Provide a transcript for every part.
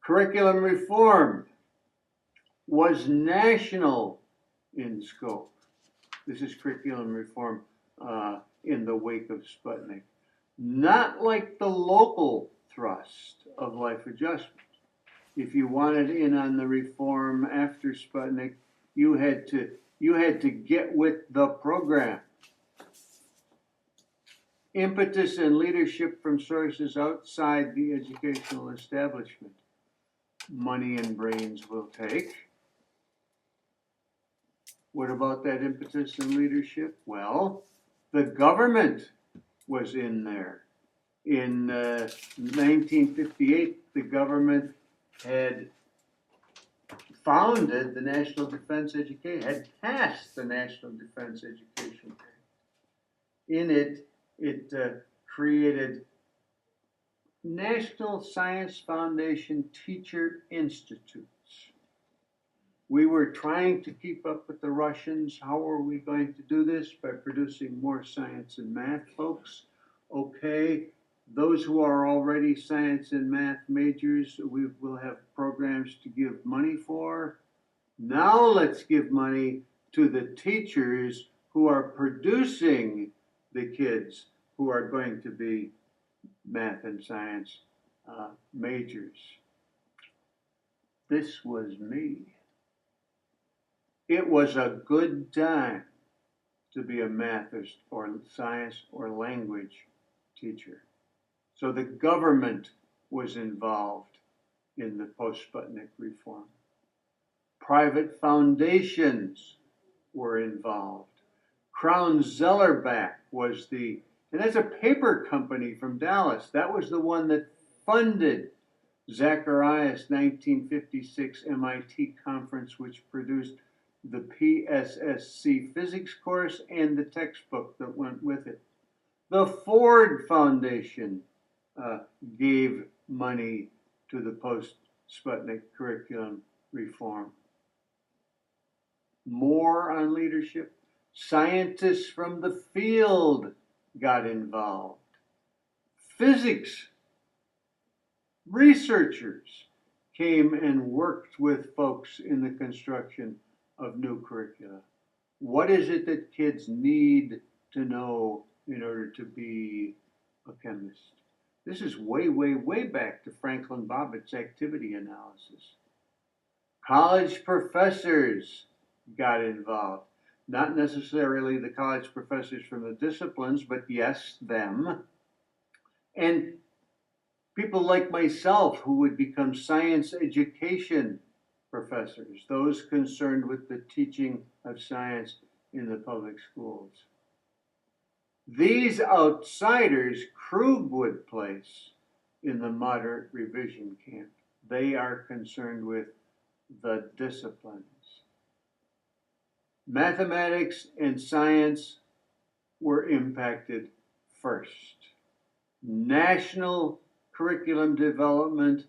Curriculum reform was national in scope. This is curriculum reform in the wake of Sputnik. Not like the local thrust of life adjustment. If you wanted in on the reform after Sputnik, you had to get with the program. Impetus and leadership from sources outside the educational establishment. Money and brains will take. What about that impetus and leadership? Well, the government was in there. In 1958, the government had founded the National Defense Education, had passed the National Defense Education Act. In it, it created National Science Foundation Teacher Institutes. We were trying to keep up with the Russians. How are we going to do this? By producing more science and math folks. Okay, those who are already science and math majors, we will have programs to give money for. Now let's give money to the teachers who are producing the kids who are going to be math and science majors. This was me. It was a good time to be a math or science or language teacher. So the government was involved in the post-Sputnik reform. Private foundations were involved. Crown Zellerbach was and that's a paper company from Dallas. That was the one that funded Zacharias' 1956 MIT conference, which produced the PSSC physics course and the textbook that went with it. The Ford Foundation gave money to the post-Sputnik curriculum reform. More on leadership. Scientists from the field got involved. Physics researchers came and worked with folks in the construction of new curricula. What is it that kids need to know in order to be a chemist? This is way, way, way back to Franklin Bobbitt's activity analysis. College professors got involved. Not necessarily the college professors from the disciplines, but yes, them. And people like myself who would become science education professors, those concerned with the teaching of science in the public schools. These outsiders Krug would place in the moderate revision camp. They are concerned with the disciplines. Mathematics and science were impacted first. National curriculum development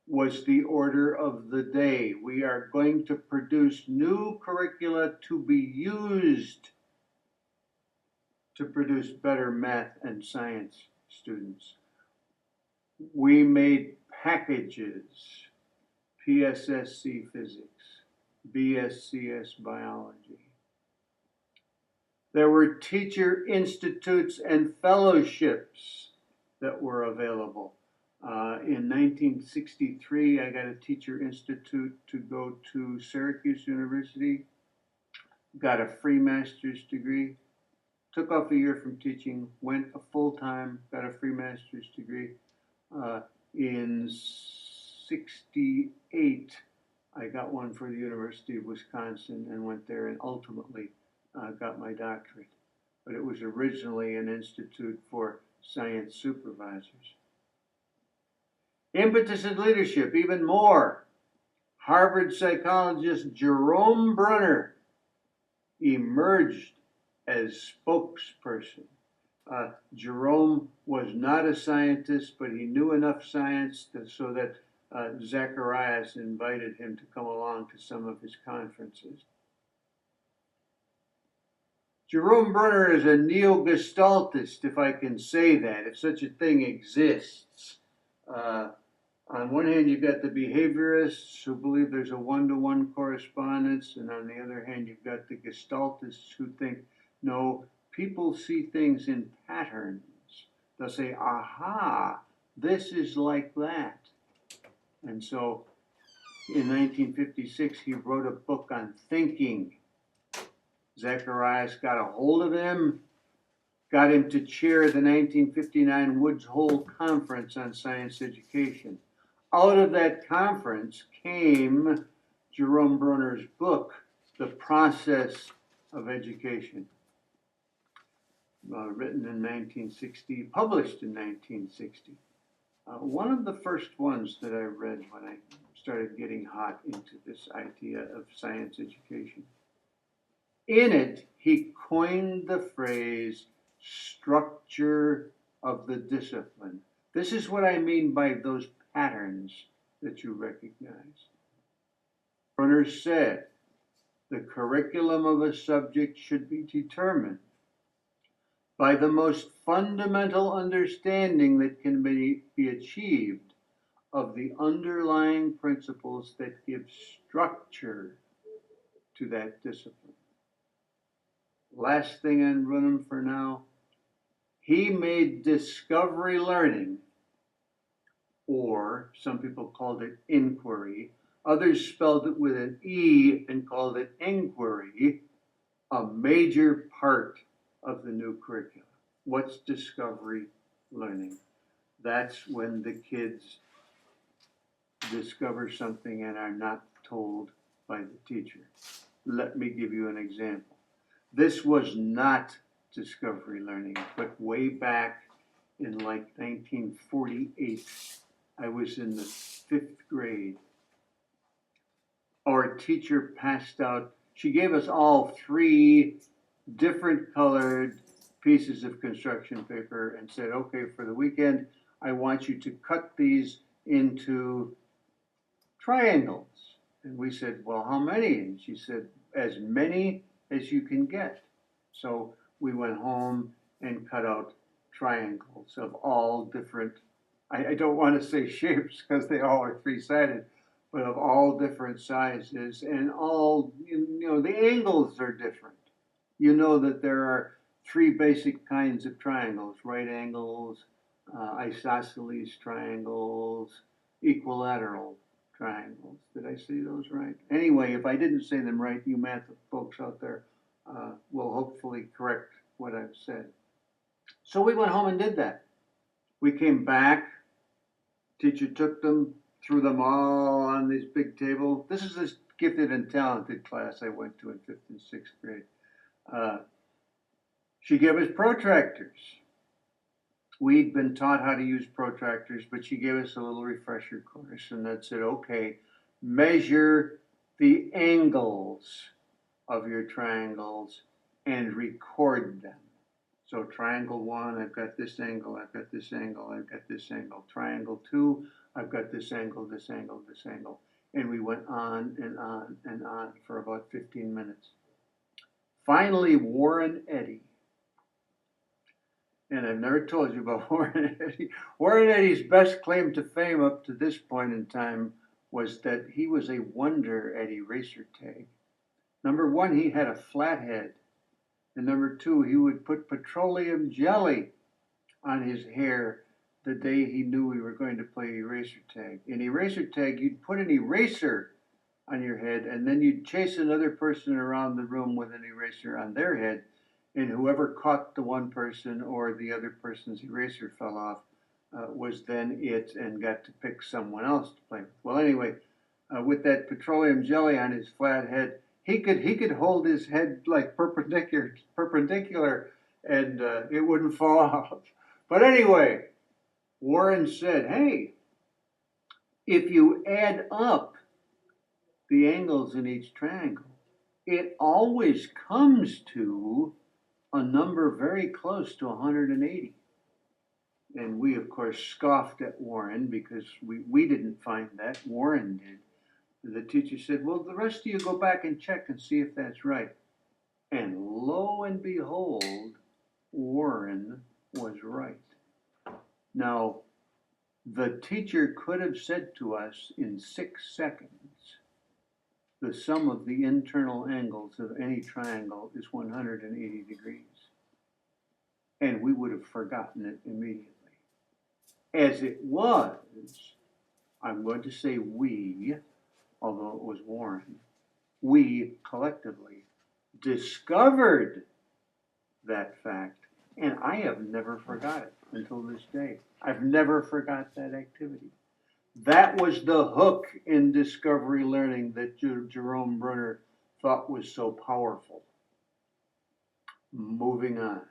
was the order of the day. We are going to produce new curricula to be used to produce better math and science students. We made packages, PSSC physics, BSCS biology. There were teacher institutes and fellowships that were available. In 1963, I got a teacher institute to go to Syracuse University, got a free master's degree, took off a year from teaching, went a full-time, got a free master's degree. In 68, I got one for the University of Wisconsin and went there and ultimately got my doctorate. But it was originally an institute for science supervisors. Impetus and leadership, even more. Harvard psychologist Jerome Bruner emerged as spokesperson. Jerome was not a scientist, but he knew enough science so that Zacharias invited him to come along to some of his conferences. Jerome Bruner is a neo-gestaltist, if I can say that, if such a thing exists. On one hand, you've got the behaviorists who believe there's a one-to-one correspondence, and on the other hand, you've got the gestaltists who think, no, people see things in patterns. They'll say, aha, this is like that. And so in 1956, he wrote a book on thinking. Zacharias got a hold of him, got him to chair the 1959 Woods Hole Conference on Science Education. Out of that conference came Jerome Bruner's book, The Process of Education, written in 1960, published in 1960. One of the first ones that I read when I started getting hot into this idea of science education. In it, he coined the phrase structure of the discipline. This is what I mean by those patterns that you recognize. Bruner said, the curriculum of a subject should be determined by the most fundamental understanding that can be achieved of the underlying principles that give structure to that discipline. Last thing on Bruner for now, he made discovery learning, or some people called it inquiry, others spelled it with an E and called it inquiry, a major part of the new curriculum. What's discovery learning? That's when the kids discover something and are not told by the teacher. Let me give you an example. This was not discovery learning, but way back in like 1948, I was in the 5th grade. Our teacher passed out, she gave us all 3 different colored pieces of construction paper and said, okay, for the weekend, I want you to cut these into triangles. And we said, well, how many? And she said, as many as you can get. So we went home and cut out triangles of all different, I don't want to say shapes because they all are 3-sided, but of all different sizes and all, the angles are different. You know that there are 3 basic kinds of triangles: right angles, isosceles triangles, equilateral triangles. Did I say those right? Anyway, if I didn't say them right, you math folks out there will hopefully correct what I've said. So we went home and did that. We came back, teacher took them, threw them all on this big table. This is this gifted and talented class I went to in 5th and 6th grade. She gave us protractors. We'd been taught how to use protractors, but she gave us a little refresher course, and that said, okay, measure the angles of your triangles and record them. So triangle 1, I've got this angle, I've got this angle, I've got this angle. Triangle 2, I've got this angle, this angle, this angle. And we went on and on and on for about 15 minutes. Finally, Warren Eddy. And I've never told you about Warren Eddy. Warren Eddy's best claim to fame up to this point in time was that he was a wonder at eraser tag. Number 1, he had a flat head. And number 2, he would put petroleum jelly on his hair the day he knew we were going to play eraser tag. In eraser tag, you'd put an eraser on your head, and then you'd chase another person around the room with an eraser on their head, and whoever caught the one person or the other person's eraser fell off was then it and got to pick someone else to play with. Well, anyway, with that petroleum jelly on his flat head, he could hold his head like perpendicular, and it wouldn't fall off. But anyway, Warren said, hey, if you add up the angles in each triangle, it always comes to a number very close to 180. And we, of course, scoffed at Warren because we didn't find that. Warren did. The teacher said, well, the rest of you go back and check and see if that's right. And lo and behold, Warren was right. Now, The teacher could have said to us in 6 seconds, the sum of the internal angles of any triangle is 180 degrees. And we would have forgotten it immediately. As it was, I'm going to say we, although it was Warren, we collectively discovered that fact, and I have never forgot it until this day. I've never forgot that activity. That was the hook in discovery learning that Jerome Bruner thought was so powerful. Moving on.